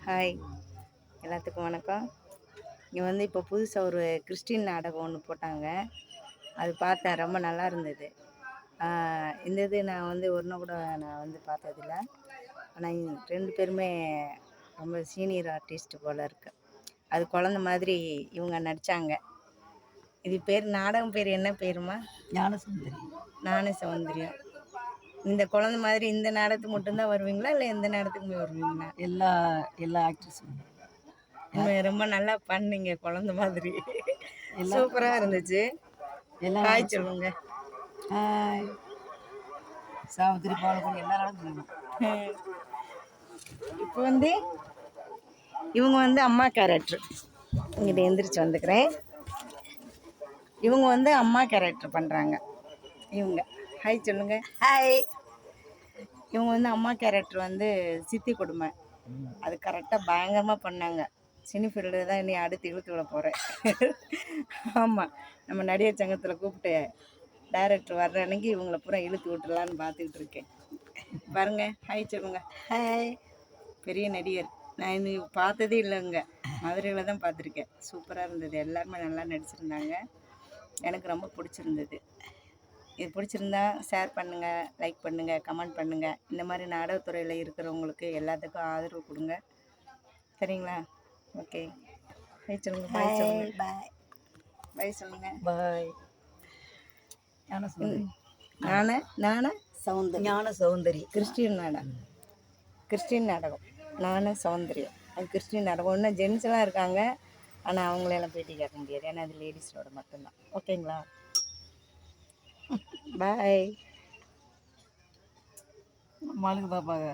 Hi, எல்லாத்துக்கும் வணக்கம். இங்கே வந்து இப்போ புதுசாக ஒரு கிறிஸ்டின் நாடகம் ஒன்று போட்டாங்க. அது பார்த்தேன், ரொம்ப நல்லா இருந்தது. இந்த இது நான் வந்து ஒன்றும் கூட நான் வந்து பார்த்ததில்ல. ஆனால் 2 பேருமே ரொம்ப சீனியர் ஆர்டிஸ்ட் போல் இருக்கு. அது குழந்த மாதிரி இவங்க நடித்தாங்க. இது பேர் நாடகம் பேர் என்ன பேருமா? ஞானசுந்தரி. ஞான சௌந்தரியம். இந்த குழந்த மாதிரி இந்த நாடகத்துக்கு மட்டும்தான் வருவீங்களா, இல்லை எந்த நாடகத்துக்குமே வருவீங்களா? எல்லா ஆக்ட்ரஸும் ரொம்ப நல்லா பண்ணீங்க, குழந்த மாதிரி சூப்பராக இருந்துச்சு. ஹாய் சொல்லுங்க. ஹாய். சாவித்திரி பாலகுடி எல்லா நாளும் இப்போ வந்து இவங்க வந்து அம்மா கேரக்டர். இங்கிட்ட எந்திரிச்சு வந்துக்கிறேன். இவங்க வந்து அம்மா கேரக்டர் பண்ணுறாங்க. இவங்க ஹாய் சொல்லுங்க. ஹாய். இவங்க வந்து அம்மா கேரக்டர் வந்து சித்தி கொடுமை. அது கரெக்டாக பயங்கரமாக பண்ணாங்க. சினி ஃபீல்டு தான் இனி அடுத்து இழுத்து விட போகிறேன். ஆமாம், நம்ம நடிகர் சங்கத்தில் கூப்பிட்டு டைரக்டர் வர்ற அன்னைக்கு இவங்களை பூரா இழுத்து விட்டுலான்னு பார்த்துக்கிட்டு இருக்கேன். பாருங்க, ஹாய் சொல்லுங்க. ஹாய். பெரிய நடிகர். நான் இது பார்த்ததே இல்லைங்க, மதுரையில் தான் பார்த்துருக்கேன். சூப்பராக இருந்தது. எல்லாருமே நல்லா நடிச்சிருந்தாங்க. எனக்கு ரொம்ப பிடிச்சிருந்தது. இது பிடிச்சிருந்தா ஷேர் பண்ணுங்கள், லைக் பண்ணுங்கள், கமெண்ட் பண்ணுங்கள். இந்த மாதிரி நாடகத்துறையில் இருக்கிறவங்களுக்கு எல்லாத்துக்கும் ஆதரவு கொடுங்க, சரிங்களா? ஓகே, பாய் சொல்லுங்கள். பாய் சொல்லுங்கள். பாய். பாய் சொல்லுங்கள். பாய். ஞான சௌந்தரி கிறிஸ்டின் நாடகம். கிறிஸ்டின் நாடகம் ஞான சௌந்தரியம். அது கிறிஸ்டின் நாடகம். இன்னும் ஜென்ஸ்லாம் இருக்காங்க, ஆனால் அவங்களெல்லாம் பேட்டி கேட்க முடியாது, ஏன்னா அது லேடிஸோட மட்டும்தான். ஓகேங்களா? பாய். மாலுக்கு பாப்பாங்க.